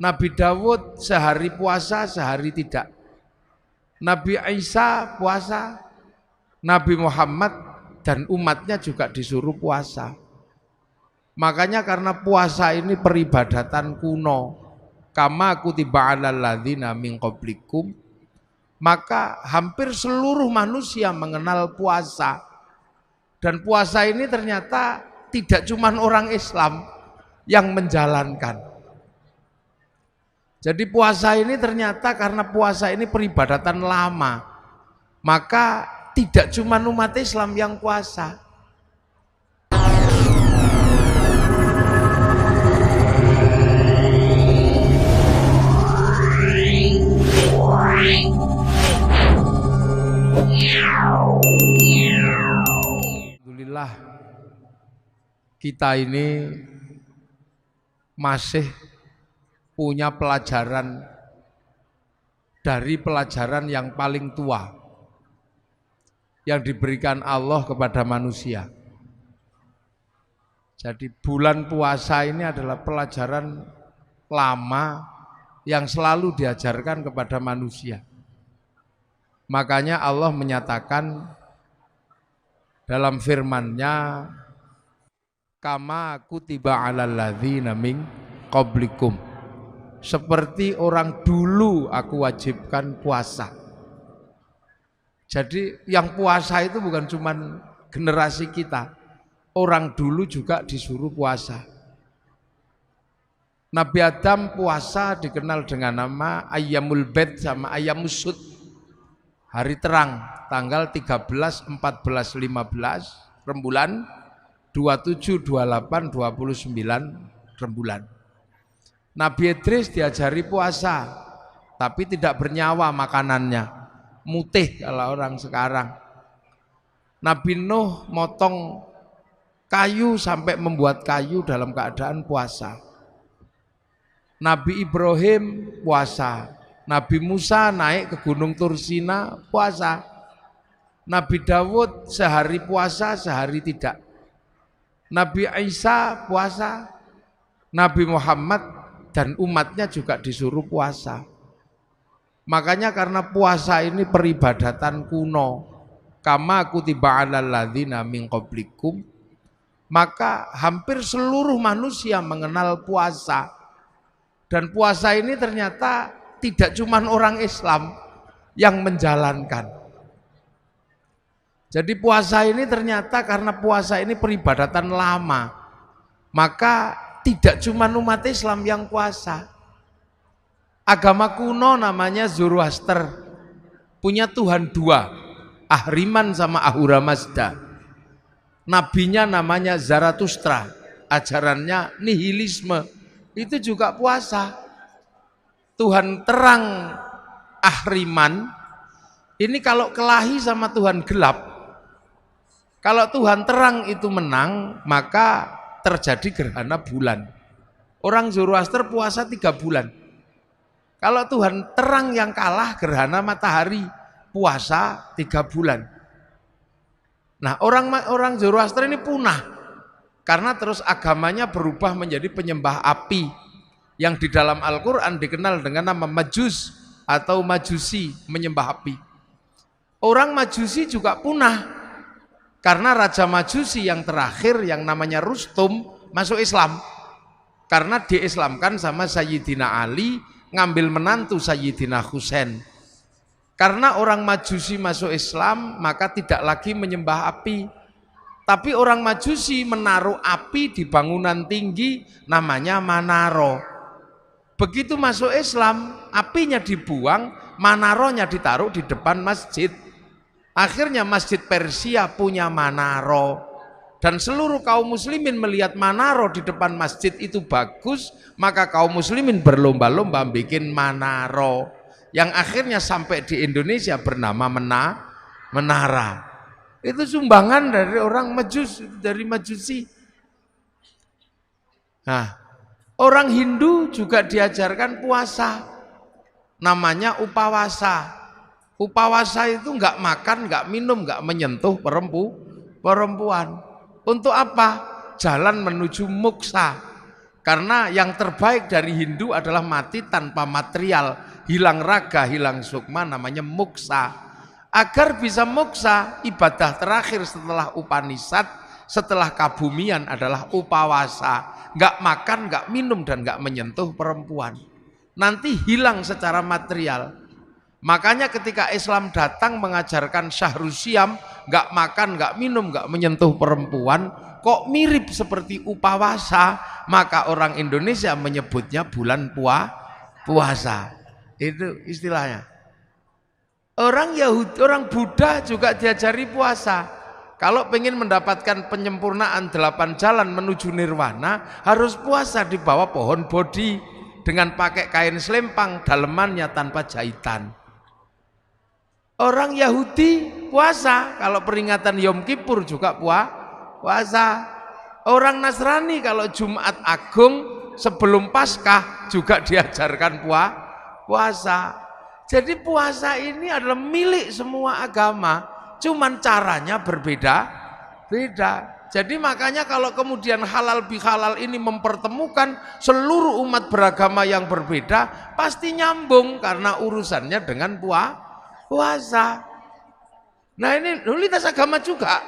Nabi Dawud sehari puasa, sehari tidak. Nabi Isa puasa, Nabi Muhammad dan umatnya juga disuruh puasa. Makanya karena puasa ini peribadatan kuno, kama kutiba 'alal ladzina min qablikum, maka hampir seluruh manusia mengenal puasa. Dan puasa ini ternyata tidak cuma orang Islam yang menjalankan. Jadi puasa ini ternyata karena puasa ini peribadatan lama, maka tidak cuma umat Islam yang puasa. Alhamdulillah kita ini masih punya pelajaran dari pelajaran yang paling tua yang diberikan Allah kepada manusia. Jadi bulan puasa ini adalah pelajaran lama yang selalu diajarkan kepada manusia. Makanya Allah menyatakan dalam firman-Nya, kama kutiba 'alal ladzina min qablikum, seperti orang dulu aku wajibkan puasa. Jadi yang puasa itu bukan cuma generasi kita, orang dulu juga disuruh puasa. Nabi Adam puasa dikenal dengan nama Ayyamul Bid sama Ayyamus Sud, hari terang, tanggal 13, 14, 15 rembulan, 27, 28, 29 rembulan. Nabi Idris diajari puasa, tapi tidak bernyawa makanannya, mutih kalau orang sekarang. Nabi Nuh motong kayu sampai membuat kayu dalam keadaan puasa. Nabi Ibrahim puasa. Nabi Musa naik ke Gunung Tursina puasa. Nabi Dawud sehari puasa, sehari tidak. Nabi Isa puasa. Nabi Muhammad dan umatnya juga disuruh puasa. Makanya karena puasa ini peribadatan kuno, kama kutiba 'alal ladzina min qablikum, maka hampir seluruh manusia mengenal puasa. Dan puasa ini ternyata tidak cuma orang Islam yang menjalankan. Jadi puasa ini ternyata karena puasa ini peribadatan lama, maka tidak cuma umat Islam yang puasa. Agama kuno namanya Zoroaster, punya Tuhan dua, Ahriman sama Ahura Mazda. Nabinya namanya Zarathustra, ajarannya nihilisme, itu juga puasa. Tuhan terang Ahriman ini kalau kelahi sama Tuhan gelap. Kalau Tuhan terang itu menang, maka terjadi gerhana bulan. Orang Zoroaster puasa 3 bulan. Kalau Tuhan terang yang kalah, gerhana matahari, puasa 3 bulan. Nah, orang Zoroaster ini punah karena terus agamanya berubah menjadi penyembah api yang di dalam Al-Quran dikenal dengan nama Majus atau Majusi, menyembah api. Orang Majusi juga punah karena Raja Majusi yang terakhir yang namanya Rustum masuk Islam. Karena diislamkan sama Sayyidina Ali, ngambil menantu Sayyidina Husain. Karena orang Majusi masuk Islam, maka tidak lagi menyembah api. Tapi orang Majusi menaruh api di bangunan tinggi namanya Manaro. Begitu masuk Islam, apinya dibuang, Manaronya ditaruh di depan masjid. Akhirnya masjid Persia punya Manaro, dan seluruh kaum muslimin melihat Manaro di depan masjid itu bagus, maka kaum muslimin berlomba-lomba bikin Manaro yang akhirnya sampai di Indonesia bernama Menara. Itu sumbangan dari orang Majus, dari Majusi. Nah, orang Hindu juga diajarkan puasa, namanya upawasa. Upawasa itu enggak makan, enggak minum, enggak menyentuh perempuan. Untuk apa? Jalan menuju moksa. Karena yang terbaik dari Hindu adalah mati tanpa material, hilang raga, hilang sukma, namanya muksa. Agar bisa muksa, ibadah terakhir setelah Upanishad, setelah kabumian adalah upawasa. Nggak makan, nggak minum, dan nggak menyentuh perempuan. Nanti hilang secara material. Makanya ketika Islam datang mengajarkan syahrus syam, nggak makan, nggak minum, nggak menyentuh perempuan, kok mirip seperti upawasa, maka orang Indonesia menyebutnya bulan puasa. Itu istilahnya. Orang Yahudi, orang Buddha juga diajari puasa. Kalau pengen mendapatkan penyempurnaan 8 jalan menuju nirwana, harus puasa di bawah pohon bodhi dengan pakai kain selempang, dalemannya tanpa jahitan. Orang Yahudi puasa, kalau peringatan Yom Kippur juga puasa. Orang Nasrani kalau Jumat Agung sebelum Paskah juga diajarkan puasa. Jadi puasa ini adalah milik semua agama, cuman caranya berbeda. Jadi makanya kalau kemudian halal bihalal ini mempertemukan seluruh umat beragama yang berbeda, pasti nyambung karena urusannya dengan puasa. Nah ini lintas agama juga.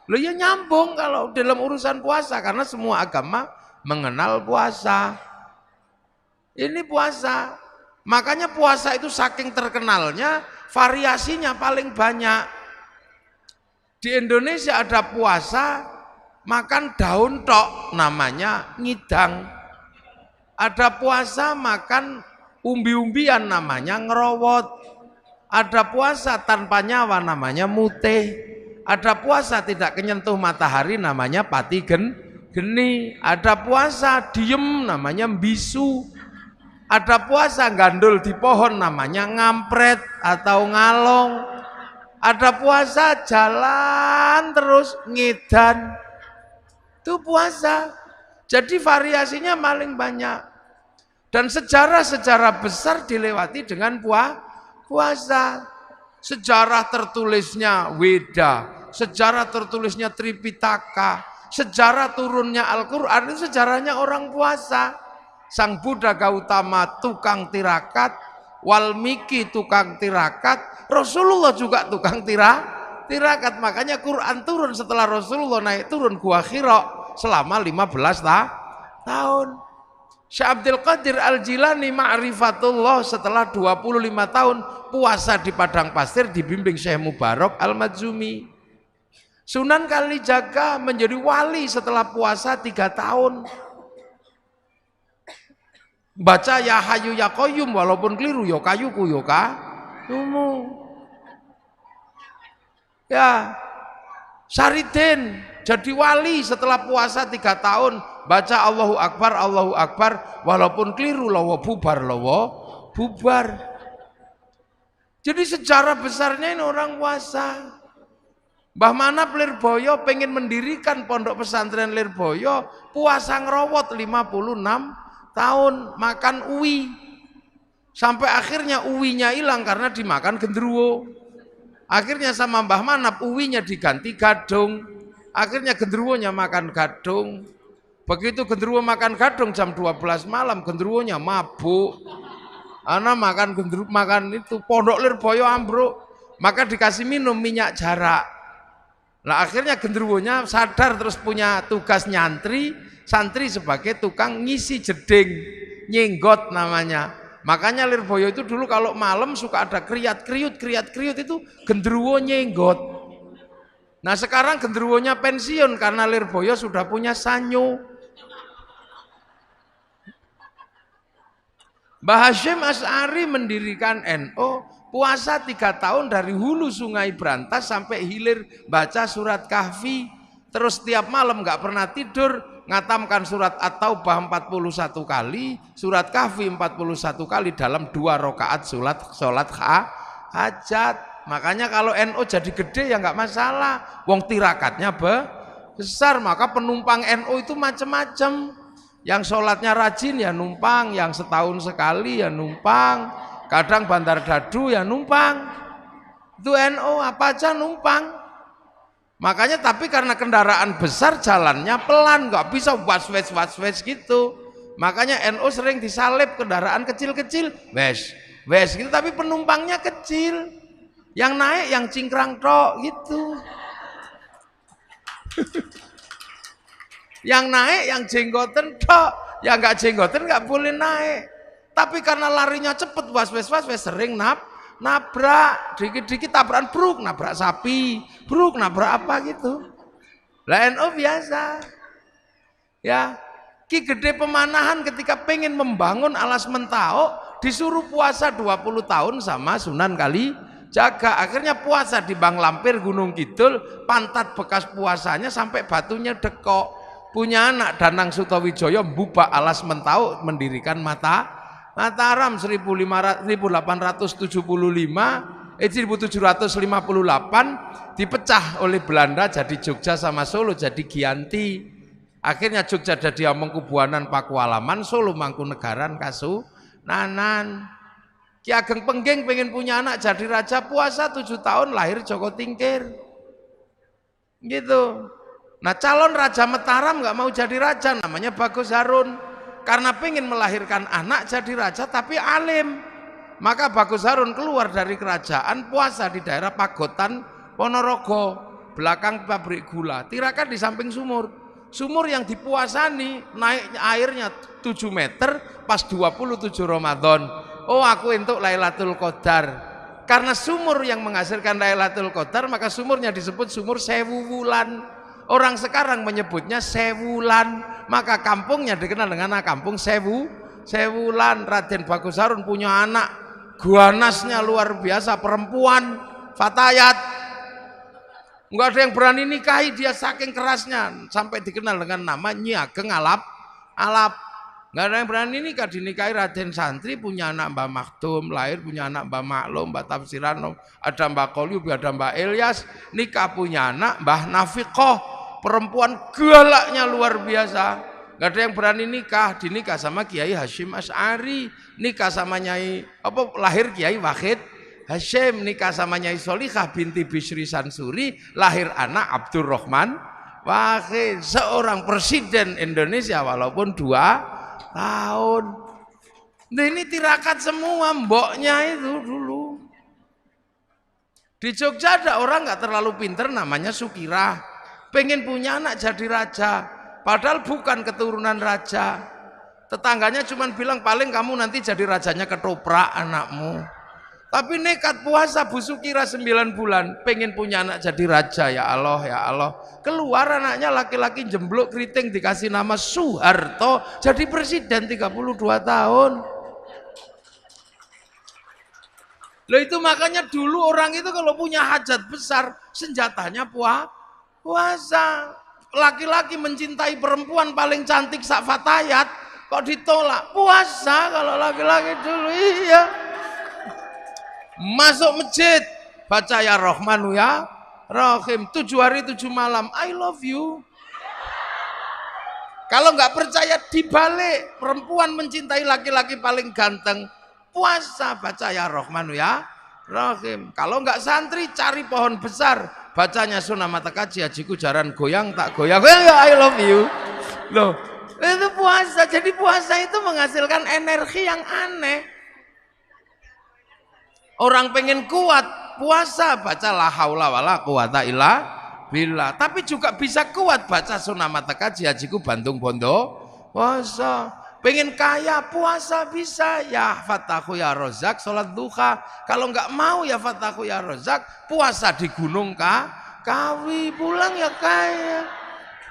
Loh ya nyambung kalau dalam urusan puasa karena semua agama mengenal puasa. Ini puasa. Makanya puasa itu saking terkenalnya, variasinya paling banyak. Di Indonesia ada puasa makan daun tok, namanya ngidang. Ada puasa makan umbi-umbian, namanya ngerowot. Ada puasa tanpa nyawa, namanya mutih. Ada puasa tidak kenyentuh matahari, namanya pati geni. Ada puasa diem, namanya bisu. Ada puasa gandul di pohon, namanya ngampret atau ngalong. Ada puasa jalan terus ngedan, itu puasa. Jadi variasinya paling banyak. Dan sejarah-sejarah besar dilewati dengan puasa. Sejarah tertulisnya Weda, sejarah tertulisnya Tripitaka, sejarah turunnya Al-Quran itu sejarahnya orang puasa. Sang Buddha Gautama tukang tirakat, Walmiki tukang tirakat, Rasulullah juga tukang tirakat. Makanya Quran turun setelah Rasulullah naik turun Gua Hira selama 15 tahun. Syekh Abdul Qadir Al-Jilani Ma'rifatullah setelah 25 tahun puasa di padang pasir dibimbing Syekh Mubarak Al-Madzumi. Sunan Kalijaga menjadi wali setelah puasa 3 tahun. Baca ya hayu ya qayyum walaupun keliru ya kayuku ya kayumu. Ya Saridin jadi wali setelah puasa 3 tahun. Baca Allahu Akbar walaupun keliru lawa bubar. Jadi sejarah besarnya ini orang puasa. Mbah Manap Lirboyo pengen mendirikan pondok pesantren Lirboyo, puasa ngerowot 56 tahun, makan uwi. Sampai akhirnya uwinya hilang karena dimakan genderuwo. Akhirnya sama Mbah Manap uwinya diganti gadung. Akhirnya genderuwonya makan gadung. Begitu genderuwo makan gadung jam 12 malam, genderuwonya mabuk. Ana makan itu pondok Lirboyo ambruk. Maka dikasih minum minyak jarak. Nah akhirnya genderuwonya sadar terus punya tugas nyantri, santri sebagai tukang ngisi jeding, nyenggot namanya. Makanya Lirboyo itu dulu kalau malam suka ada kriat-kriut itu genderuwo nyenggot. Nah sekarang genderuwonya pensiun karena Lirboyo sudah punya sanyo. Mbah Hasyim Asy'ari mendirikan NU, puasa 3 tahun dari hulu sungai Brantas sampai hilir baca surat Kahfi. Terus tiap malam nggak pernah tidur, ngatamkan surat At-Taubah 41 kali, surat Kahfi 41 kali dalam 2 rakaat sholat hajat. Makanya kalau NU jadi gede ya nggak masalah, wong tirakatnya besar. Maka penumpang NU itu macam-macam. Yang sholatnya rajin ya numpang, yang setahun sekali ya numpang, kadang Bandar Dadu ya numpang. Itu NU apa aja numpang. Makanya tapi karena kendaraan besar jalannya pelan, nggak bisa waswes gitu. Makanya NU sering disalib kendaraan kecil-kecil, wes gitu, tapi penumpangnya kecil. Yang naik yang cingkrang tok gitu. Yang naik yang jenggoten tok, yang nggak jenggoten nggak boleh naik. Tapi karena larinya cepet, was sering nabrak, dikit-dikit tabrakan, bruk, nabrak sapi, bruk, nabrak apa gitu. Lah NU biasa. Ya, Ki Gede Pemanahan ketika pengen membangun alas Mentao, disuruh puasa 20 tahun sama Sunan Kalijaga. Akhirnya puasa di Bang Lampir Gunung Kidul, pantat bekas puasanya sampai batunya dekok. Punya anak Danang Sutawijaya mbubak alas Mentao, mendirikan Mataram 1758 dipecah oleh Belanda jadi Jogja sama Solo jadi Giyanti. Akhirnya Jogja jadi Amangkubuanan Pakualaman, Solo Mangkunegaran Kasunanan. Ki Ageng Pengging pengen punya anak jadi raja, puasa 7 tahun, lahir Joko Tingkir. Gitu. Nah, calon Raja Mataram nggak mau jadi raja, namanya Bagus Harun. Karena pengen melahirkan anak jadi raja tapi alim. Maka Bagus Harun keluar dari kerajaan, puasa di daerah Pagotan Ponorogo, belakang pabrik gula. Tirakan di samping sumur. Sumur yang dipuasani naiknya airnya 7 meter pas 27 Ramadan. Oh, aku untuk Lailatul Qadar. Karena sumur yang menghasilkan Lailatul Qadar, maka sumurnya disebut sumur Sewu Wulan. Orang sekarang menyebutnya Sewulan, maka kampungnya dikenal dengan kampung Sewulan. Raden Bagus Harun punya anak, ganasnya luar biasa, perempuan, fatayat. Enggak ada yang berani nikahi dia saking kerasnya, sampai dikenal dengan nama Nyi Ageng Alap. Enggak ada yang berani nikah, dinikahi Raden Santri, punya anak Mbah Maktum, lahir punya anak Mbah Maklum, Mbah Tafsiran, ada Mbah Kolyub, ada Mbah Ilyas, nikah punya anak Mbah Nafiqoh. Perempuan galaknya luar biasa. Gak ada yang berani nikah, dinikah sama Kiai Hashim Asy'ari, nikah sama Nyai lahir Kiai Wahid Hashim, nikah sama Nyai Solikah binti Bisri Sansuri, lahir anak Abdurrahman Wahid, seorang presiden Indonesia walaupun 2 tahun. Nah, ini tirakat semua mboknya itu dulu. Di Jogja ada orang gak terlalu pinter namanya Sukirah, pengen punya anak jadi raja, padahal bukan keturunan raja. Tetangganya cuma bilang paling kamu nanti jadi rajanya ketoprak anakmu. Tapi nekat puasa Bu Sukira 9 bulan, pengen punya anak jadi raja. Ya Allah. Keluar anaknya laki-laki jemblok keriting, dikasih nama Soeharto, jadi presiden 32 tahun. Loh, itu makanya dulu orang itu kalau punya hajat besar, senjatanya puasa. Laki-laki mencintai perempuan paling cantik sak fatayat, kok ditolak? Puasa kalau laki-laki dulu. Iya. Masuk masjid, baca ya Rahmanu ya Rahim, 7 hari 7 malam, I love you. Kalau nggak percaya dibalik, perempuan mencintai laki-laki paling ganteng, puasa, baca ya Rahmanu ya Rahim. Kalau nggak santri, cari pohon besar, bacanya Sunan Mata Kaji, hajiku jaran goyang tak goyang, I love you. Loh, itu puasa. Jadi puasa itu menghasilkan energi yang aneh. Orang pengen kuat, puasa, baca la haula wala quwata illa billah. Tapi juga bisa kuat, baca Sunan Mata Kaji, hajiku Bandung Bondo puasa. Pengen kaya, puasa bisa, ya Fatahu ya Rozak, sholat duha. Kalau nggak mau ya Fatahu ya Rozak, puasa di Gunung Kawi, pulang ya kaya.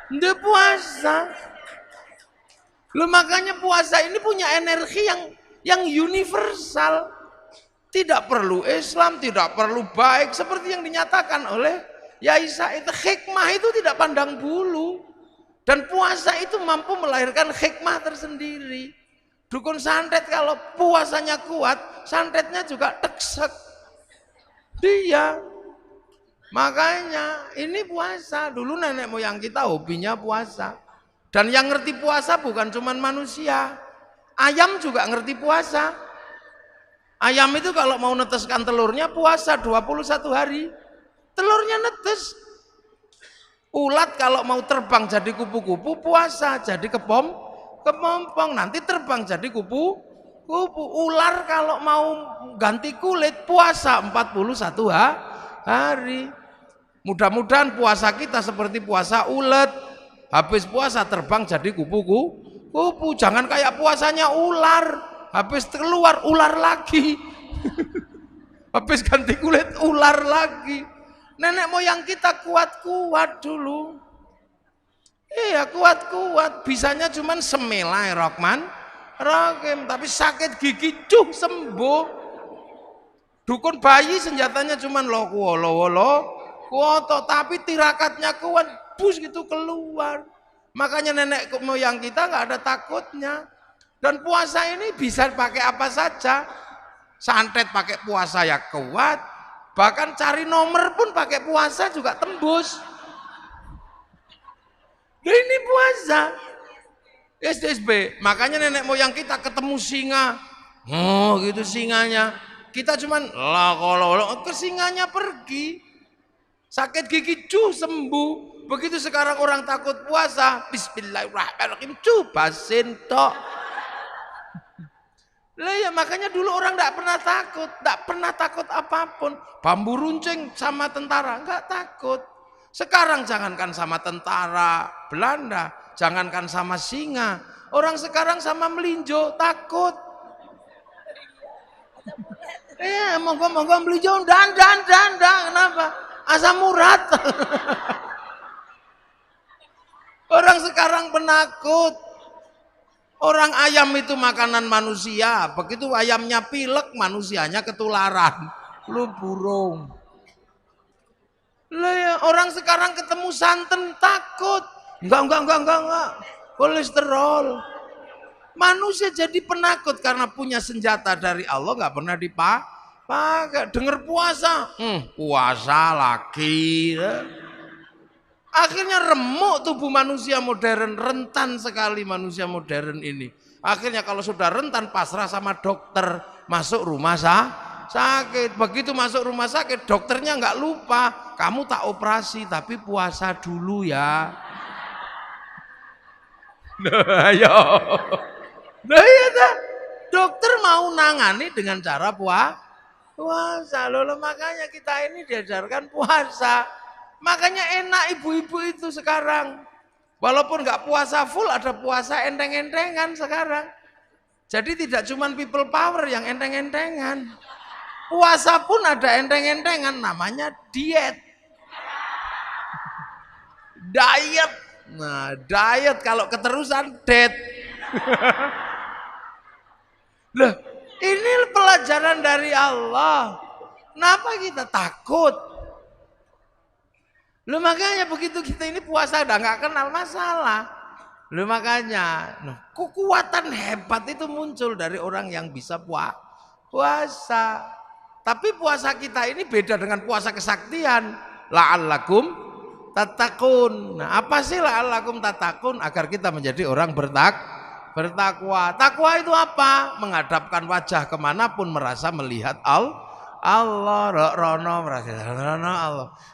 Nggak puasa. Loh, makanya puasa ini punya energi yang universal. Tidak perlu Islam, tidak perlu baik, seperti yang dinyatakan oleh Yai Said. Hikmah itu tidak pandang bulu. Dan puasa itu mampu melahirkan hikmah tersendiri. Dukun santet kalau puasanya kuat, santetnya juga teksek. Dia. Makanya ini puasa. Dulu nenek moyang kita hobinya puasa. Dan yang ngerti puasa bukan cuma manusia. Ayam juga ngerti puasa. Ayam itu kalau mau neteskan telurnya puasa 21 hari. Telurnya netes. Ulat kalau mau terbang jadi kupu-kupu puasa, jadi kepompong, nanti terbang jadi kupu. Ular kalau mau ganti kulit puasa 41 hari. Mudah-mudahan puasa kita seperti puasa ulet. Habis puasa terbang jadi kupu. Jangan kayak puasanya ular. Habis keluar ular lagi. Habis ganti kulit ular lagi. Nenek moyang kita kuat-kuat dulu. Iya kuat-kuat. Bisanya cuman semelai Rahman Rahim, tapi sakit gigi sembuh. Dukun bayi senjatanya cuman kuoto, tapi tirakatnya kuat, bus gitu keluar. Makanya nenek moyang kita nggak ada takutnya. Dan puasa ini bisa pakai apa saja. Santet pakai puasa ya kuat. Bahkan cari nomor pun pakai puasa juga tembus. Nah, ini puasa. SDSB, makanya nenek moyang kita ketemu singa, oh gitu singanya, kita cuman kalau ke singanya pergi, sakit gigi sembuh. Begitu sekarang orang takut puasa, Bismillahirrahmanirrahim, basin tok. Lah ya makanya dulu orang tidak pernah takut apapun, bambu runcing sama tentara nggak takut. Sekarang jangankan sama tentara Belanda, jangankan sama singa, orang sekarang sama melinjo takut. Monggo melinjo dan kenapa? Asam urat. Orang sekarang penakut. Orang ayam itu makanan manusia, begitu ayamnya pilek manusianya ketularan. Lu burung. Lah ya, orang sekarang ketemu santan takut. Enggak. Kolesterol. Manusia jadi penakut karena punya senjata dari Allah nggak pernah dipakai. Dengar puasa, puasa lagi. Akhirnya remuk tubuh manusia modern, rentan sekali manusia modern ini. Akhirnya kalau sudah rentan pasrah sama dokter, masuk rumah sakit. Begitu masuk rumah sakit, dokternya nggak lupa, kamu tak operasi tapi puasa dulu ya. Nah, ya, dokter mau nangani dengan cara puasa. Loh, makanya kita ini diajarkan puasa. Makanya enak ibu-ibu itu sekarang. Walaupun nggak puasa full, ada puasa enteng-entengan sekarang. Jadi tidak cuma people power yang enteng-entengan. Puasa pun ada enteng-entengan, namanya diet. Diet. Nah, diet kalau keterusan dead. Loh, ini pelajaran dari Allah. Kenapa kita takut? Loh, makanya begitu kita ini puasa udah nggak kenal masalah. Loh, makanya kekuatan hebat itu muncul dari orang yang bisa puasa. Tapi puasa kita ini beda dengan puasa kesaktian. La'allakum tattaqun. Nah, apa sih la'allakum tattaqun? Agar kita menjadi orang bertakwa. Takwa itu apa? Menghadapkan wajah kemanapun merasa melihat Allah.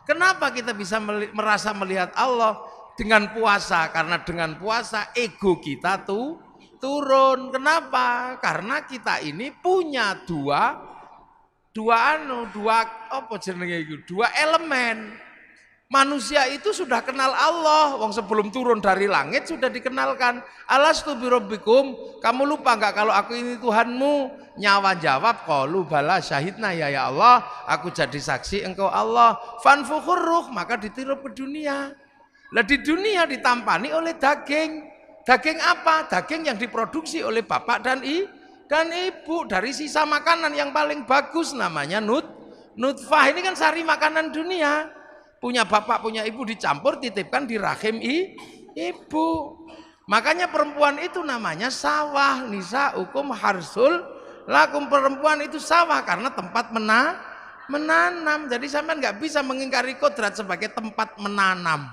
Kenapa kita bisa merasa melihat Allah? Dengan puasa. Karena dengan puasa ego kita tuh turun. Kenapa? Karena kita ini punya dua elemen. Manusia itu sudah kenal Allah. Wong sebelum turun dari langit sudah dikenalkan. Alastu birabbikum, kamu lupa enggak kalau aku ini Tuhanmu? Nyawa jawab, qalu bala syahidna ya Allah, aku jadi saksi engkau Allah. Fanfukhur ruh, maka ditirup ke dunia. Lah di dunia ditampani oleh daging. Daging apa? Daging yang diproduksi oleh bapak dan ibu dari sisa makanan yang paling bagus, namanya nutfah. Ini kan sari makanan dunia. Punya bapak, punya ibu dicampur, titipkan di rahim ibu. Makanya perempuan itu namanya sawah. Nisa hukum harsul lakum, perempuan itu sawah karena tempat menanam. Jadi sampean nggak bisa mengingkari kodrat sebagai tempat menanam.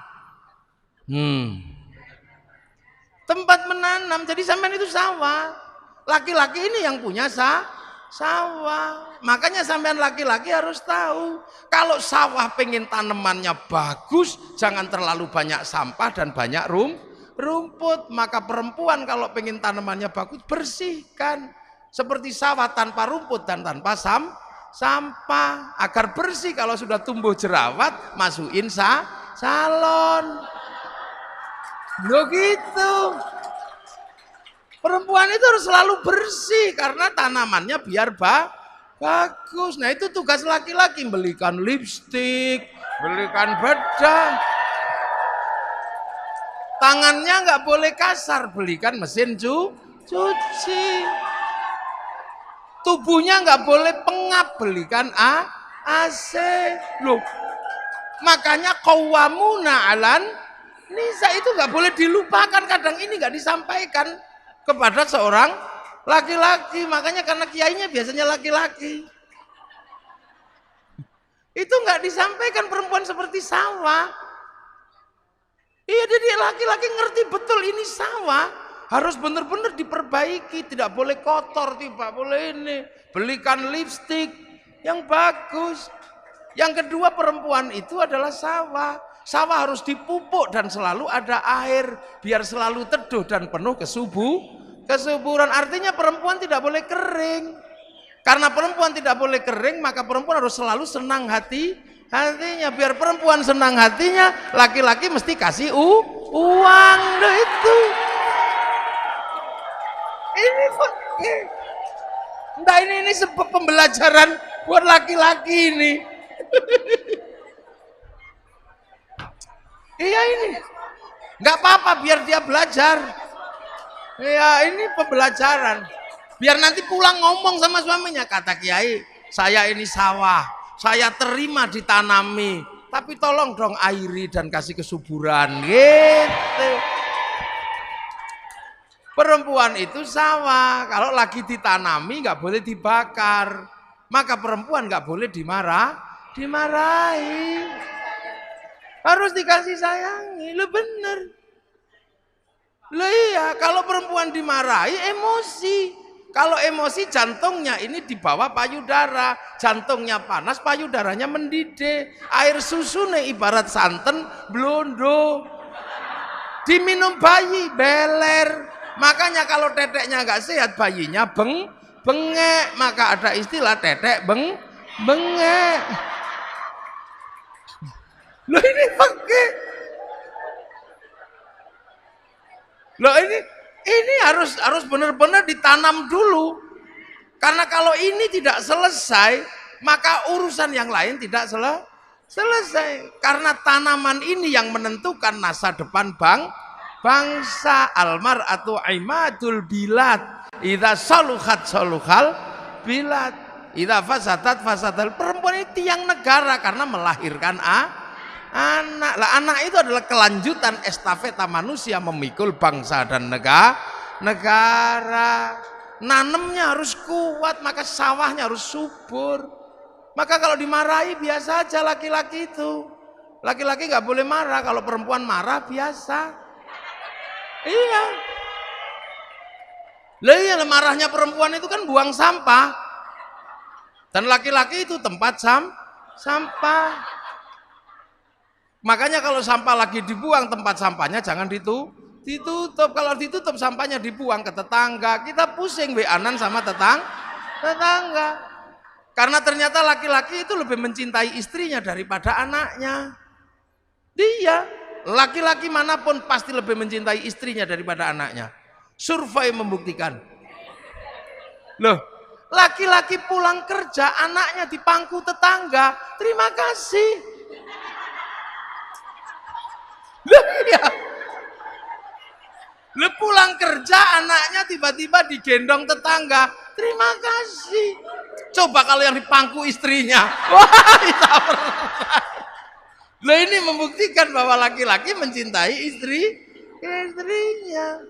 Tempat menanam. Jadi sampean itu sawah. Laki-laki ini yang punya sawah. Makanya sampean laki-laki harus tahu, kalau sawah pengen tanamannya bagus, jangan terlalu banyak sampah dan banyak rumput. Maka perempuan kalau pengen tanamannya bagus, bersihkan. Seperti sawah tanpa rumput dan tanpa sampah. Agar bersih, kalau sudah tumbuh jerawat, masukin salon. Loh gitu. Perempuan itu harus selalu bersih karena tanamannya biar bagus. Nah itu tugas laki-laki, belikan lipstik, belikan bedak. Tangannya nggak boleh kasar, belikan mesin cuci. Tubuhnya nggak boleh pengap, belikan AC. Loh, makanya qawwamuna 'alan nisa itu nggak boleh dilupakan. Kadang ini nggak disampaikan kepada seorang laki-laki. Makanya karena kiainya biasanya laki-laki, itu nggak disampaikan perempuan seperti sawah. Iya, jadi laki-laki ngerti betul ini sawah, harus benar-benar diperbaiki, tidak boleh kotor, tidak boleh ini. Belikan lipstik yang bagus. Yang kedua, perempuan itu adalah sawah. Sawah harus dipupuk dan selalu ada air biar selalu teduh dan penuh kesuburan. Artinya perempuan tidak boleh kering. Karena perempuan tidak boleh kering, maka perempuan harus selalu senang hatinya. Biar perempuan senang hatinya, laki-laki mesti kasih uang. Nah, itu. Ini sebab pembelajaran buat laki-laki ini. Iya ini. Nggak apa-apa biar dia belajar. Ya ini pembelajaran. Biar nanti pulang ngomong sama suaminya, kata kiai, saya ini sawah, saya terima ditanami, tapi tolong dong airi dan kasih kesuburan, gitu. Perempuan itu sawah, kalau lagi ditanami nggak boleh dibakar, maka perempuan nggak boleh dimarahi, harus dikasih sayangi, lo bener. Lo iya, kalau perempuan dimarahi emosi. Kalau emosi jantungnya ini di bawah payudara, jantungnya panas, payudaranya mendidih. Air susu nih ibarat santan blondo. Diminum bayi beler. Makanya kalau teteknya nggak sehat, bayinya bengek. Maka ada istilah tetek bengek. Loh ini pakai. Loh ini harus benar-benar ditanam dulu. Karena kalau ini tidak selesai, maka urusan yang lain tidak selesai. Karena tanaman ini yang menentukan masa depan bangsa. Almar'atu imadul bilad. Idza saluhat saluhal bilad. Idza fasadat fasadal. Perempuan ini tiang negara karena melahirkan anak. Lah anak itu adalah kelanjutan estafeta manusia memikul bangsa dan negara. Nanemnya harus kuat, maka sawahnya harus subur. Maka kalau dimarahi biasa aja laki-laki itu. Laki-laki nggak boleh marah, kalau perempuan marah biasa. Iya. Lah iya, marahnya perempuan itu kan buang sampah. Dan laki-laki itu tempat sampah. Makanya kalau sampah lagi dibuang, tempat sampahnya jangan ditutup. Kalau ditutup sampahnya dibuang ke tetangga. Kita pusing WA-an sama tetangga. Karena ternyata laki-laki itu lebih mencintai istrinya daripada anaknya. Dia, laki-laki manapun pasti lebih mencintai istrinya daripada anaknya. Survei membuktikan. Loh, laki-laki pulang kerja, anaknya di pangku tetangga. Terima kasih. Iya. Lu pulang kerja, anaknya tiba-tiba digendong tetangga. Terima kasih. Coba kalau yang di pangku istrinya. Wah, lo ini membuktikan bahwa laki-laki mencintai istrinya.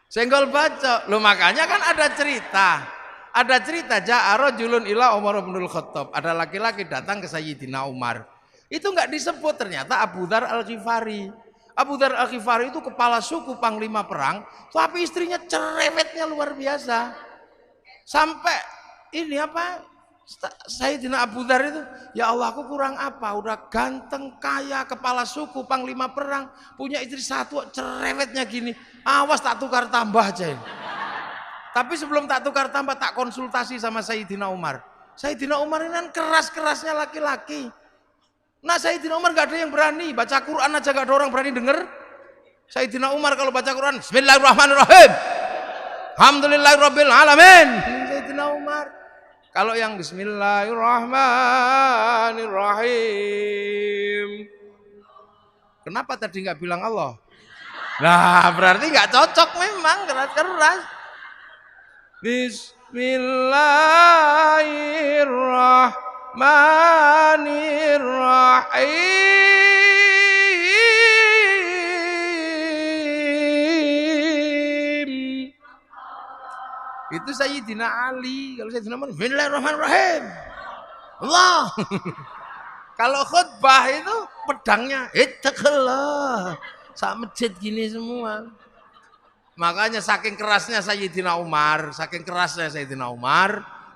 Senggol bacok. Lo makanya kan ada cerita. Ada cerita ja'arajulun ila Umar bin Khattab. Ada laki-laki datang ke Sayyidina Umar. Itu enggak disebut, ternyata Abu Dzar Al-Ghifari. Abu Dzar Al-Ghifari itu kepala suku panglima perang, tapi istrinya cerewetnya luar biasa. Sampai ini Sayyidina Abu Dzar itu, ya Allah aku kurang apa? Udah ganteng, kaya, kepala suku, panglima perang, punya istri satu, cerewetnya gini. Awas tak tukar tambah aja. Tapi sebelum tak tukar tambah, tak konsultasi sama Sayyidina Umar. Sayyidina Umar ini kan keras-kerasnya laki-laki. Nah Sayyidina Umar gak ada yang berani, baca Quran aja gak ada orang berani denger. Sayyidina Umar kalau baca Quran, Bismillahirrahmanirrahim, Alhamdulillahirabbil alamin. Sayyidina Umar. Kalau yang Bismillahirrahmanirrahim, kenapa tadi nggak bilang Allah? Nah berarti nggak cocok memang, keras-keras. Bismillahirrahmanirrahim. Itu Sayyidina Ali. Kalau Sayyidina Umar, Bismillahirrahmanirrahim. Allah. Kalau khutbah itu pedangnya, ittaqillah. Sak masjid gini semua. Makanya saking kerasnya Sayyidina Umar,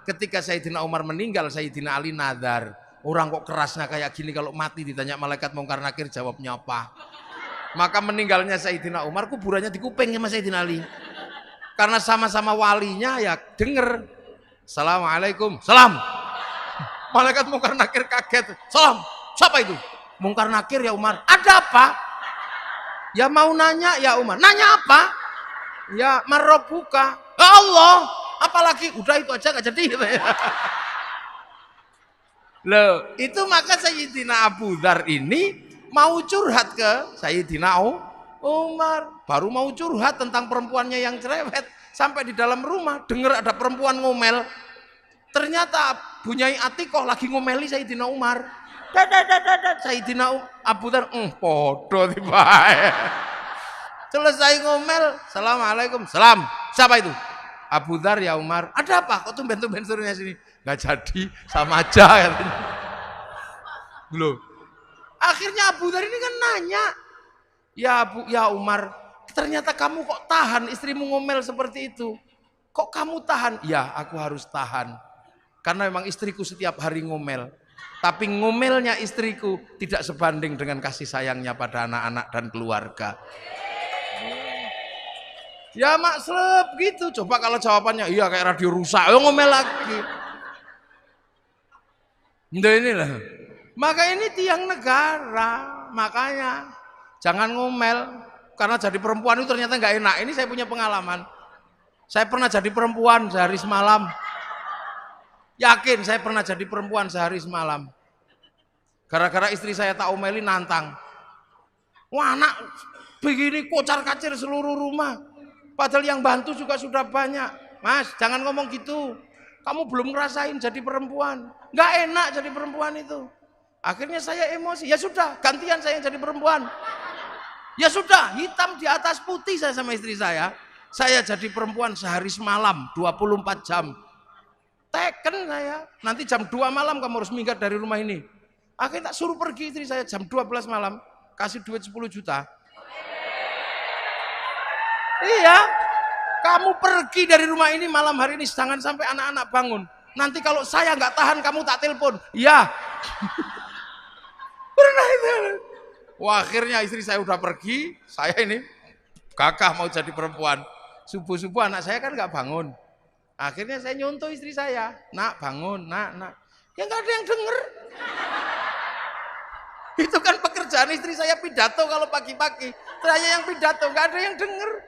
ketika Sayyidina Umar meninggal, Sayyidina Ali nadar. Orang kok kerasnya kayak gini, kalau mati ditanya malaikat Mungkar Nakir jawabnya apa? Maka meninggalnya Sayyidina Umar, kuburannya di kuping sama Sayyidina Ali. Karena sama-sama walinya ya denger. Assalamualaikum, salam. Malaikat Mungkar Nakir kaget. Salam, siapa itu? Mungkar Nakir ya Umar. Ada apa? Ya mau nanya ya Umar. Nanya apa? Ya marrobuka. Ya Allah. Apalagi udah itu aja gak jadi. Loh, itu maka Sayyidina Abu Dzar ini mau curhat ke Sayyidina Umar. Baru mau curhat tentang perempuannya yang cerewet. Sampai di dalam rumah dengar ada perempuan ngomel. Ternyata Bunyai Atikoh lagi ngomeli Sayyidina Umar. Sayyidina Abu Dzar podo tiba. Selesai ngomel, Assalamualaikum, salam. Siapa itu? Abu Dzar ya Umar. Ada apa? Kok tumben-tumben suruhnya sini? Gak jadi, sama aja katanya. Belum. Akhirnya Abu Dzar ini kan nanya, ya Umar, ternyata kamu kok tahan istrimu ngomel seperti itu? Kok kamu tahan? Ya, aku harus tahan. Karena memang istriku setiap hari ngomel. Tapi ngomelnya istriku tidak sebanding dengan kasih sayangnya pada anak-anak dan keluarga. Ya makslep gitu. Coba kalau jawabannya iya kayak radio rusak, ngomel lagi. Nah inilah. Maka ini tiang negara. Makanya jangan ngomel. Karena jadi perempuan itu ternyata nggak enak. Ini saya punya pengalaman. Saya pernah jadi perempuan sehari semalam. Yakin saya pernah jadi perempuan sehari semalam. Gara-gara istri saya tak omeli nantang. Wah anak begini kocar kacir seluruh rumah. Padahal yang bantu juga sudah banyak. Mas jangan ngomong gitu. Kamu belum ngerasain jadi perempuan. Nggak enak jadi perempuan itu. Akhirnya saya emosi. Ya sudah gantian saya yang jadi perempuan. Ya sudah hitam di atas putih saya sama istri saya. Saya jadi perempuan sehari semalam 24 jam. Teken saya. Nanti jam 2 malam kamu harus minggat dari rumah ini. Akhirnya tak suruh pergi istri saya jam 12 malam. Kasih duit 10 juta. Iya. Kamu pergi dari rumah ini malam hari ini. Jangan sampai anak-anak bangun. Nanti kalau saya nggak tahan kamu tak telepon. Iya. Pernah itu. Wah akhirnya istri saya udah pergi. Saya ini gagah mau jadi perempuan. Subuh-subuh anak saya kan nggak bangun. Akhirnya saya nyontoh istri saya. Nak bangun, nak. Ya nggak ada yang denger. Itu kan pekerjaan istri saya pidato kalau pagi-pagi. Saya yang pidato, nggak ada yang denger.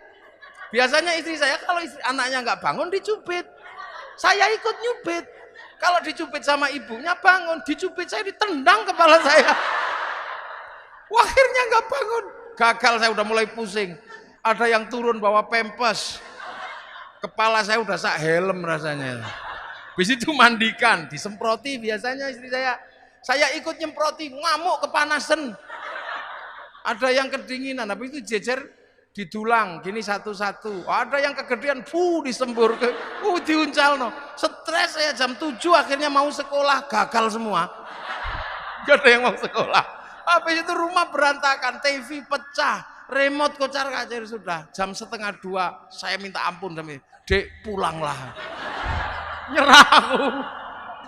Biasanya istri saya kalau anaknya nggak bangun dicubit. Saya ikut nyubit. Kalau dicubit sama ibunya bangun, dicubit saya ditendang kepala saya. Wah, akhirnya nggak bangun. Gagal saya udah mulai pusing. Ada yang turun bawa pempes. Kepala saya udah sak helm rasanya. Habis itu mandikan, disemproti biasanya istri saya. Saya ikut nyemproti, ngamuk kepanasan. Ada yang kedinginan, habis itu jejer didulang, gini satu-satu. Ada yang kegedean, disembur ke, diuncal no. Stres saya jam 7 akhirnya mau sekolah, gagal semua. Gak ada yang mau sekolah. Habis itu rumah berantakan, TV pecah, remote kocar kacir sudah. Jam 1:30 saya minta ampun sama Dek pulanglah. Nyerah aku.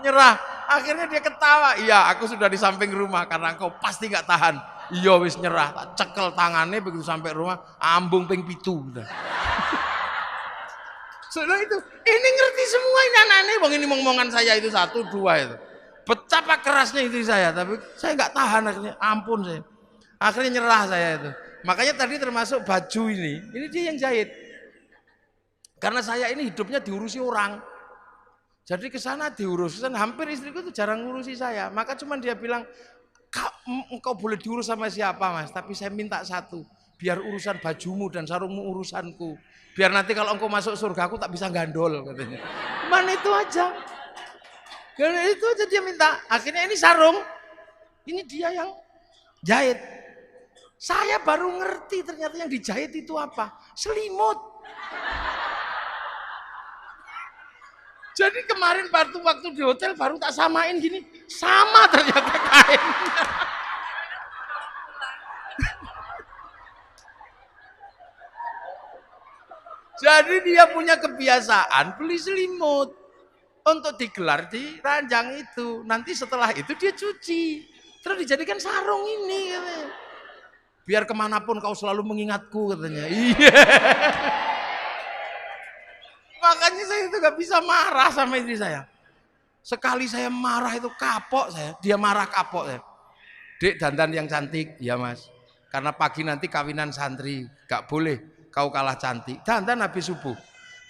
nyerah. Akhirnya dia ketawa. Iya, aku sudah di samping rumah karena engkau pasti gak tahan. Iya wis nyerah, tak cekel tangannya begitu sampai rumah, ambung ping 7 udah. Sudah itu, ini ngerti semua ini anak-anak, bang ini ngomongan saya itu 1, 2 itu. Betapa kerasnya istri saya, tapi saya nggak tahan akhirnya, ampun saya. Akhirnya nyerah saya itu. Makanya tadi termasuk baju ini dia yang jahit. Karena saya ini hidupnya diurusi orang. Jadi ke sana diurus, hampir istriku itu jarang ngurusi saya. Maka cuman dia bilang, engkau boleh diurus sama siapa mas, tapi saya minta satu, biar urusan bajumu dan sarungmu urusanku. Biar nanti kalau engkau masuk surga aku tak bisa gandol katanya. Cuman itu aja. Karena itu aja dia minta. Akhirnya ini sarung, ini dia yang jahit. Saya baru ngerti ternyata yang dijahit itu apa? Selimut. Jadi kemarin waktu di hotel baru tak samain gini, sama ternyata kainnya. Jadi dia punya kebiasaan beli selimut untuk digelar di ranjang itu. Nanti setelah itu dia cuci, terus dijadikan sarung ini. Biar kemanapun kau selalu mengingatku katanya. Iya. Makanya saya itu gak bisa marah sama istri saya. Sekali saya marah itu kapok saya, dia marah kapok saya. Dek dandan yang cantik, ya mas. Karena pagi nanti kawinan santri, gak boleh kau kalah cantik. Dandan habis subuh.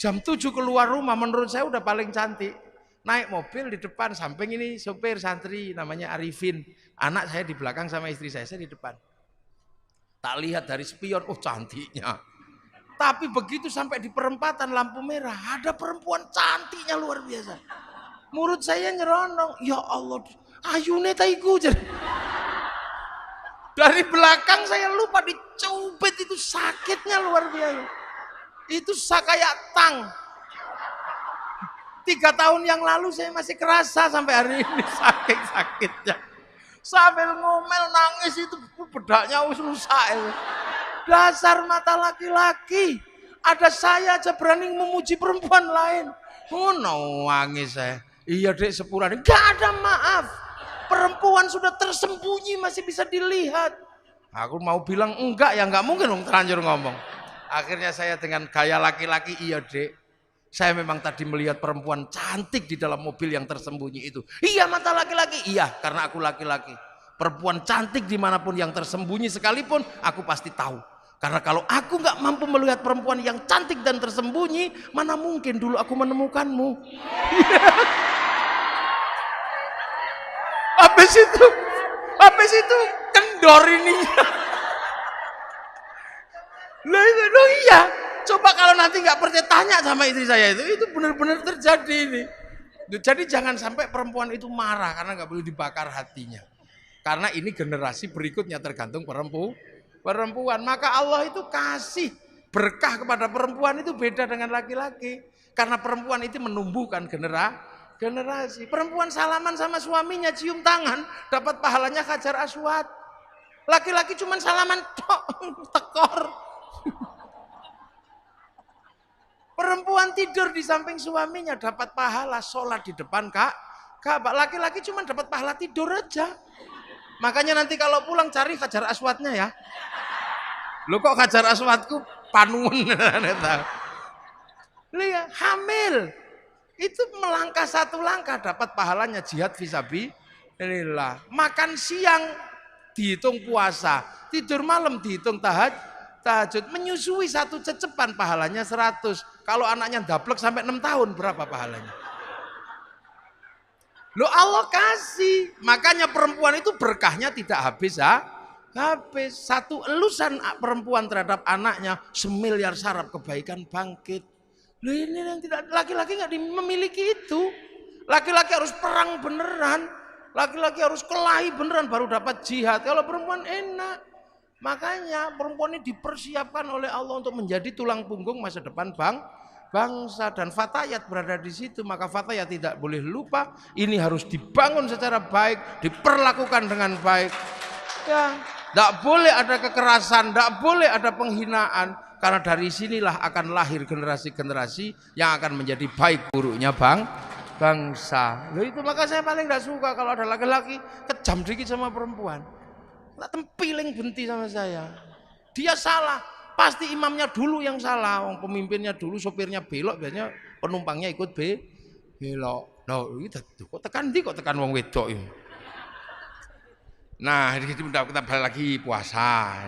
Jam 7 keluar rumah menurut saya udah paling cantik. Naik mobil di depan, samping ini sopir santri namanya Arifin. Anak saya di belakang sama istri saya di depan. Tak lihat dari spion, oh cantiknya. Tapi begitu sampai di perempatan lampu merah, ada perempuan cantiknya luar biasa. Mulut saya nyerondong, ya Allah, ayune taiku. Dari belakang saya lupa dicubit, itu sakitnya luar biasa. Itu kayak tang. 3 tahun yang lalu saya masih kerasa sampai hari ini sakit-sakitnya. Sambil ngomel nangis itu bedaknya rusak itu. Dasar mata laki-laki. Ada saya aja berani memuji perempuan lain. Oh no, nangis saya. Iya dek sepurane. Gak ada maaf. Perempuan sudah tersembunyi masih bisa dilihat. Aku mau bilang enggak ya enggak mungkin dong terlanjur ngomong. Akhirnya saya dengan gaya laki-laki, iya dek. Saya memang tadi melihat perempuan cantik di dalam mobil yang tersembunyi itu. Iya mata laki-laki. Iya karena aku laki-laki. Perempuan cantik dimanapun yang tersembunyi sekalipun aku pasti tahu. Karena kalau aku nggak mampu melihat perempuan yang cantik dan tersembunyi, mana mungkin dulu aku menemukanmu. Habis itu kendor ini. Lah itu dong iya. Coba kalau nanti nggak percaya tanya sama istri saya itu benar-benar terjadi ini. Jadi jangan sampai perempuan itu marah karena nggak boleh dibakar hatinya. Karena ini generasi berikutnya tergantung perempuan. Maka Allah itu kasih berkah kepada perempuan itu beda dengan laki-laki. Karena perempuan itu menumbuhkan generasi. Perempuan salaman sama suaminya cium tangan dapat pahalanya Hajar Aswad. Laki-laki cuma salaman tekor. Perempuan tidur di samping suaminya dapat pahala sholat di depan Ka'bah. Laki-laki cuma dapat pahala tidur aja. Makanya nanti kalau pulang cari Hajar Aswadnya ya. Lo kok Hajar Aswadku panun. Lihat hamil. Itu melangkah 1 langkah dapat pahalanya jihad fisabilillah. Makan siang dihitung puasa. Tidur malam dihitung tahajud. Menyusui 1 cecepan pahalanya 100. Kalau anaknya daplek sampai 6 tahun berapa pahalanya? Loh Allah kasih. Makanya perempuan itu berkahnya tidak habis habis. 1 elusan perempuan terhadap anaknya semiliar saraf kebaikan bangkit. Loh ini yang tidak, laki-laki nggak memiliki itu. Laki-laki harus perang beneran. Laki-laki harus kelahi beneran baru dapat jihad. Kalau perempuan enak. Makanya perempuan ini dipersiapkan oleh Allah untuk menjadi tulang punggung masa depan bangsa, dan fatayat berada di situ. Maka fatayat tidak boleh lupa, ini harus dibangun secara baik, diperlakukan dengan baik. Ya, tidak boleh ada kekerasan, tidak boleh ada penghinaan, karena dari sinilah akan lahir generasi-generasi yang akan menjadi baik buruknya bangsa. bangsa. Loh itu maka saya paling tidak suka kalau ada laki-laki kejam dikit sama perempuan. Tak tempiling benti sama saya. Dia salah, pasti imamnya dulu yang salah. Wong pemimpinnya dulu, sopirnya belok, biasanya penumpangnya ikut belok. Loh itu kok tekan wong wedok ini. Nah, kita balik lagi puasa.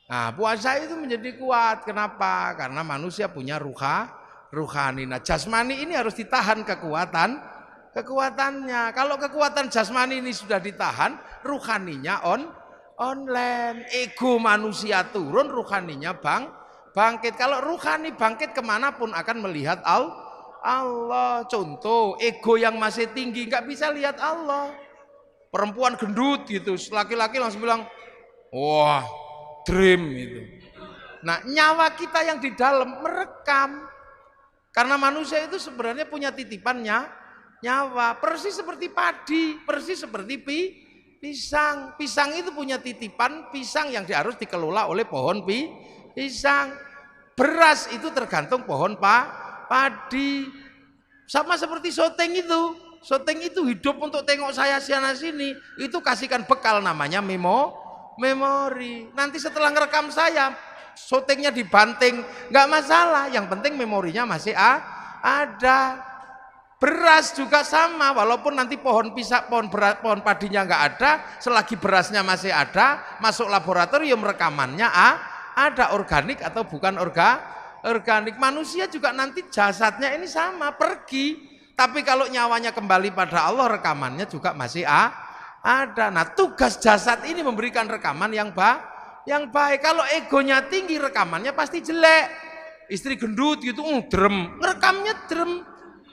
Nah, puasa itu menjadi kuat. Kenapa? Karena manusia punya ruhani. Nah, jasmani ini harus ditahan kekuatannya. Kalau kekuatan jasmani ini sudah ditahan, ruhaninya online. Ego manusia turun, ruhaninya bangkit. Kalau ruhani bangkit kemanapun akan melihat Allah. Contoh, ego yang masih tinggi nggak bisa lihat Allah. Perempuan gendut gitu, laki-laki langsung bilang, wah, dream itu. Nah, nyawa kita yang di dalam merekam. Karena manusia itu sebenarnya punya titipannya nyawa, persis seperti padi, persis seperti pisang. Pisang itu punya titipan pisang yang harus dikelola oleh pohon pisang. Beras itu tergantung pohon padi. Sama seperti syuting itu. Syuting itu hidup untuk tengok saya sana sini. Itu kasihkan bekal namanya memori. Nanti setelah ngerekam saya, syutingnya dibanting, nggak masalah. Yang penting memorinya masih ada. Beras juga sama, walaupun nanti pohon padinya nggak ada, selagi berasnya masih ada, masuk laboratorium rekamannya ada organik atau bukan organik. Manusia juga nanti jasadnya ini sama, pergi. Tapi kalau nyawanya kembali pada Allah, rekamannya juga masih ada. Nah, tugas jasad ini memberikan rekaman yang baik. Kalau egonya tinggi, rekamannya pasti jelek. Istri gendut gitu, drem, ngerekamnya drem.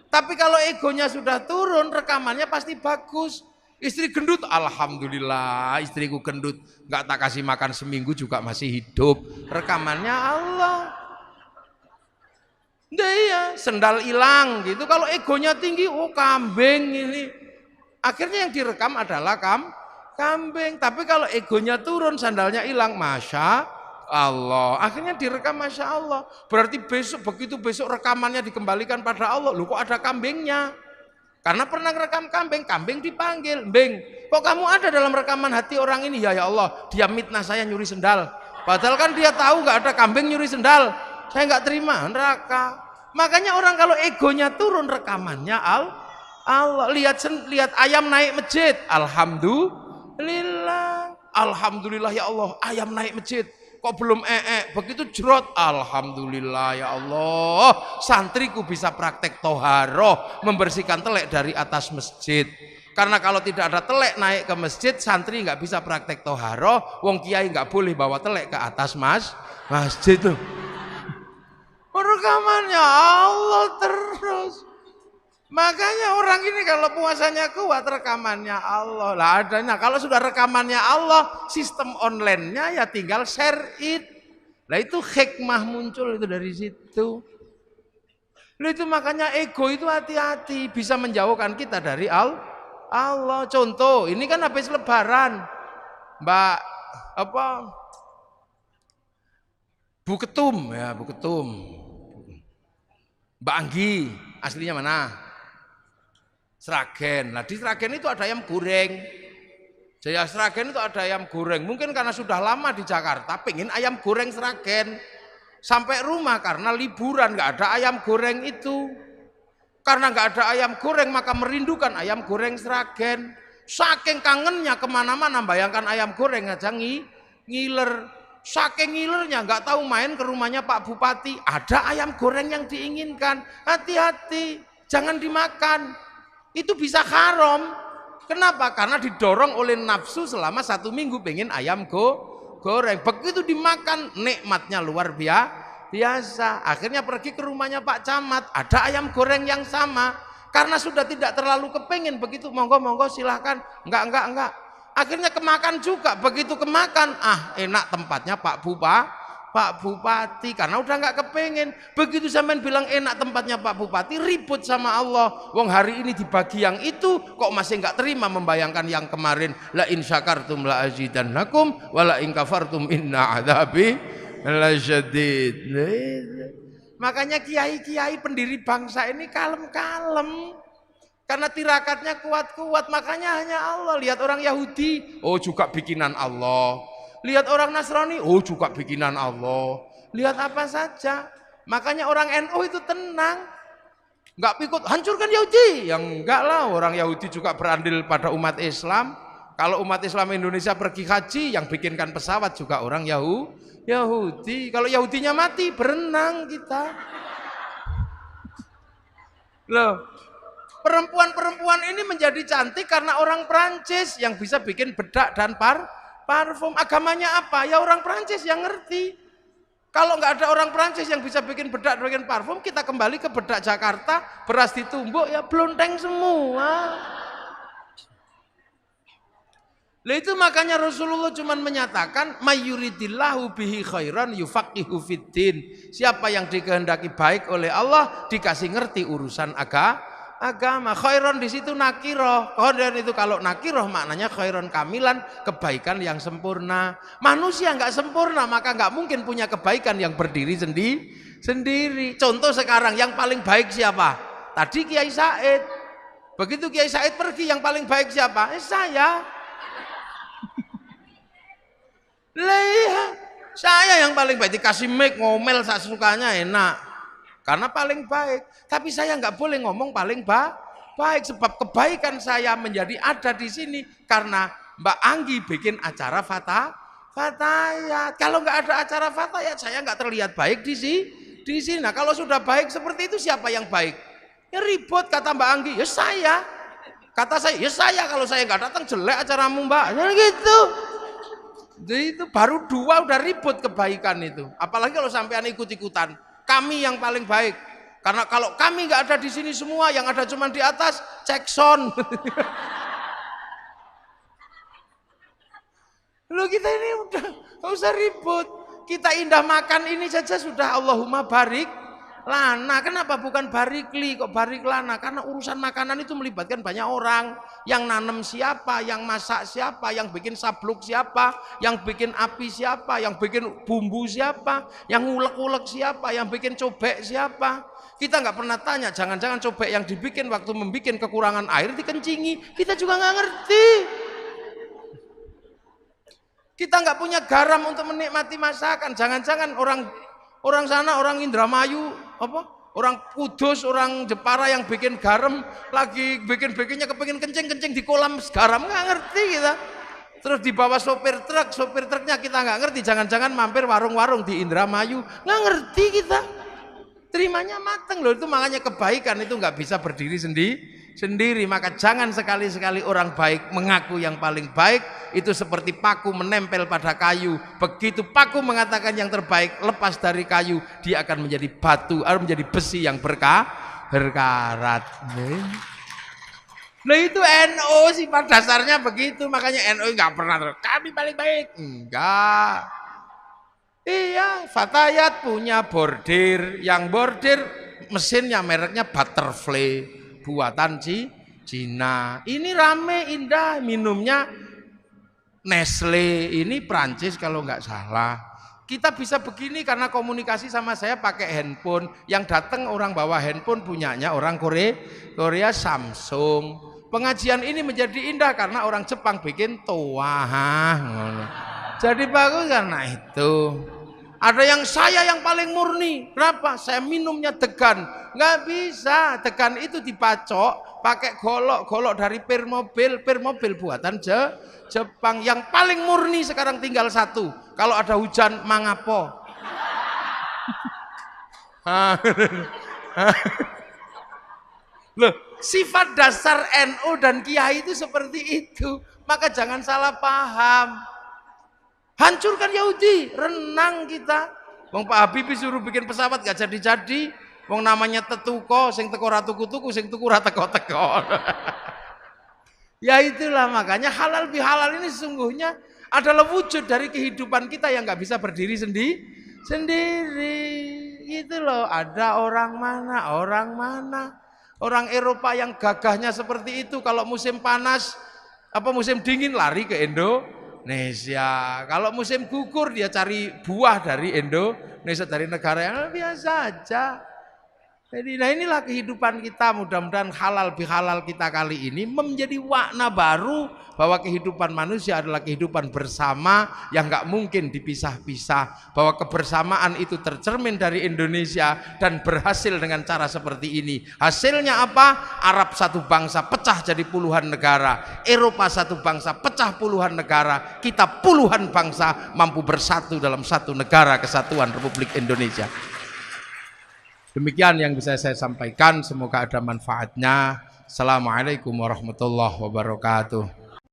Tapi kalau egonya sudah turun, rekamannya pasti bagus. Istri gendut, alhamdulillah, istriku gendut, nggak tak kasih makan seminggu juga masih hidup. Rekamannya Allah. Iya, sendal hilang gitu. Kalau egonya tinggi, oh kambing ini. Akhirnya yang direkam adalah kambing. Tapi kalau egonya turun, sandalnya hilang, masya Allah. Akhirnya direkam masya Allah. Berarti begitu besok rekamannya dikembalikan pada Allah. Loh kok ada kambingnya? Karena pernah rekam kambing dipanggil. Beng, kok kamu ada dalam rekaman hati orang ini? Ya Allah, dia mitnah saya nyuri sendal. Padahal kan dia tahu nggak ada kambing nyuri sendal. Saya nggak terima, neraka. Makanya orang kalau egonya turun, rekamannya Allah. Lihat ayam naik masjid, alhamdulillah ya Allah, ayam naik masjid. Kok belum begitu jerot, alhamdulillah ya Allah, santriku bisa praktek toharoh, membersihkan telek dari atas masjid. Karena kalau tidak ada telek naik ke masjid, santri nggak bisa praktek toharoh. Wong kiai nggak boleh bawa telek ke atas masjid tuh. Rekamannya Allah terus. Makanya orang ini kalau puasanya kuat, rekamannya Allah lah adanya. Kalau sudah rekamannya Allah, sistem online-nya ya tinggal share it. Nah itu hikmah muncul itu dari situ. Nah, itu makanya ego itu hati-hati, bisa menjauhkan kita dari Allah. Contoh, ini kan habis lebaran, Bu Ketum. Mbak Anggi, aslinya mana? Sragen. Nah di Sragen itu ada ayam goreng. Jaya Sragen itu ada ayam goreng. Mungkin karena sudah lama di Jakarta, pengen ayam goreng Sragen. Sampai rumah karena liburan nggak ada ayam goreng itu. Karena nggak ada ayam goreng maka merindukan ayam goreng Sragen. Saking kangennya kemana-mana bayangkan ayam goreng aja ngiler. Saking ngilernya nggak tahu main ke rumahnya Pak Bupati, ada ayam goreng yang diinginkan. Hati-hati, jangan dimakan. Itu bisa haram. Kenapa? Karena didorong oleh nafsu selama 1 minggu pengen ayam goreng. Begitu dimakan nikmatnya luar biasa. Akhirnya pergi ke rumahnya Pak Camat, ada ayam goreng yang sama. Karena sudah tidak terlalu kepengen, begitu monggo silahkan. Enggak. Akhirnya kemakan juga, begitu kemakan, enak tempatnya Pak Bupati, karena udah nggak kepengen. Begitu sampean bilang enak tempatnya Pak Bupati, ribut sama Allah. Wong hari ini dibagi yang itu, kok masih nggak terima membayangkan yang kemarin. La in syakartum la azidannakum, wa la in kafartum inna adzabi lasyadid. Makanya kiai-kiai pendiri bangsa ini kalem-kalem. Karena tirakatnya kuat-kuat. Makanya hanya Allah. Lihat orang Yahudi, oh juga bikinan Allah. Lihat orang Nasrani, oh juga bikinan Allah. Lihat apa saja. Makanya orang NU itu tenang. Enggak pikut, hancurkan Yahudi. Yang enggak lah, orang Yahudi juga berandil pada umat Islam. Kalau umat Islam Indonesia pergi haji, yang bikinkan pesawat juga orang Yahudi. Kalau Yahudinya mati, berenang kita. Loh, perempuan-perempuan ini menjadi cantik karena orang Prancis yang bisa bikin bedak dan parfum. Agamanya apa? Ya orang Prancis yang ngerti. Kalau nggak ada orang Prancis yang bisa bikin bedak dan bikin parfum, kita kembali ke bedak Jakarta, beras ditumbuk, ya blonteng semua. Lah itu makanya Rasulullah cuma menyatakan mayyuridillahu bihi khairan yufaqihu fiddin. Siapa yang dikehendaki baik oleh Allah dikasih ngerti urusan agama. Khairan di situ nakiroh. Khairan itu kalau nakiroh maknanya khairan kamilan, kebaikan yang sempurna. Manusia nggak sempurna maka nggak mungkin punya kebaikan yang berdiri sendiri. Contoh sekarang yang paling baik siapa? Tadi Kiai Said. Begitu Kiai Said pergi yang paling baik siapa? Saya. Lah saya yang paling baik, dikasih mic ngomel sesukanya enak karena paling baik, tapi saya nggak boleh ngomong paling baik sebab kebaikan saya menjadi ada di sini karena Mbak Anggi bikin acara fatayat. Kalau nggak ada acara fatayat saya nggak terlihat baik di sini. Nah kalau sudah baik seperti itu siapa yang baik? Ya ribut kata Mbak Anggi, ya saya. Kata saya, ya saya, kalau saya nggak datang jelek acaramu Mbak. Ya gitu. Jadi itu baru dua udah ribut kebaikan itu. Apalagi kalau sampean ikut-ikutan. Kami yang paling baik. Karena kalau kami nggak ada di sini semua, yang ada cuma di atas, cek sound. Loh kita ini udah nggak usah ribut. Kita indah makan ini saja sudah Allahumma barik lana. Kenapa bukan barikli kok barik lana? Karena urusan makanan itu melibatkan banyak orang. Yang nanam siapa, yang masak siapa, yang bikin sabluk siapa, yang bikin api siapa, yang bikin bumbu siapa, yang ngulek-ulek siapa, yang bikin cobek siapa. Kita nggak pernah tanya, jangan-jangan cobek yang dibikin waktu membikin kekurangan air dikencingi. Kita juga nggak ngerti. Kita nggak punya garam untuk menikmati masakan. Jangan-jangan orang sana, orang Indramayu, orang Kudus, orang Jepara yang bikin garam lagi bikinnya kepengin kencing di kolam garam, nggak ngerti kita. Terus dibawa sopir truknya kita nggak ngerti. Jangan-jangan mampir warung-warung di Indramayu, nggak ngerti kita. Terimanya mateng loh. Itu makanya kebaikan itu nggak bisa berdiri sendiri. Maka jangan sekali-sekali orang baik mengaku yang paling baik. Itu seperti paku menempel pada kayu. Begitu paku mengatakan yang terbaik, lepas dari kayu, dia akan menjadi batu atau menjadi besi yang berkarat. Nah itu NU sifat dasarnya begitu. Makanya NU nggak pernah kami paling baik, enggak. Iya, Fatayat punya bordir, yang bordir mesinnya mereknya Butterfly, buatan Cina. Ini rame indah, minumnya Nestle, ini Prancis kalau nggak salah. Kita bisa begini karena komunikasi sama saya pakai handphone. Yang datang orang bawa handphone punyanya orang Korea Samsung. Pengajian ini menjadi indah karena orang Jepang bikin toa. Jadi bagus karena itu. Ada yang saya yang paling murni. Kenapa? Saya minumnya degan. Nggak bisa. Degan itu dipacok pakai golok dari pir mobil buatan Jepang. Yang paling murni sekarang tinggal satu. Kalau ada hujan mangapo. Loh, sifat dasar NU dan Kiai itu seperti itu. Maka jangan salah paham. Hancurkan Yahudi, renang kita. Wong Pak Habibie suruh bikin pesawat gak jadi-jadi. Wong namanya tetuko, sing teko ra tuku-tuku, sing tuku ra teko-teko. Ya itulah makanya halal bihalal ini sesungguhnya adalah wujud dari kehidupan kita yang gak bisa berdiri sendiri. Gitu loh, ada orang mana. Orang Eropa yang gagahnya seperti itu kalau musim panas, musim dingin lari ke Indonesia. Kalau musim gugur dia cari buah dari Indonesia, dari negara yang biasa aja. Jadi nah inilah kehidupan kita, mudah-mudahan halal bihalal kita kali ini menjadi makna baru bahwa kehidupan manusia adalah kehidupan bersama yang nggak mungkin dipisah-pisah, bahwa kebersamaan itu tercermin dari Indonesia dan berhasil dengan cara seperti ini. Hasilnya apa? Arab satu bangsa pecah jadi puluhan negara, Eropa satu bangsa pecah puluhan negara, kita puluhan bangsa mampu bersatu dalam satu negara kesatuan Republik Indonesia. Demikian yang bisa saya sampaikan, semoga ada manfaatnya. Assalamualaikum warahmatullahi wabarakatuh.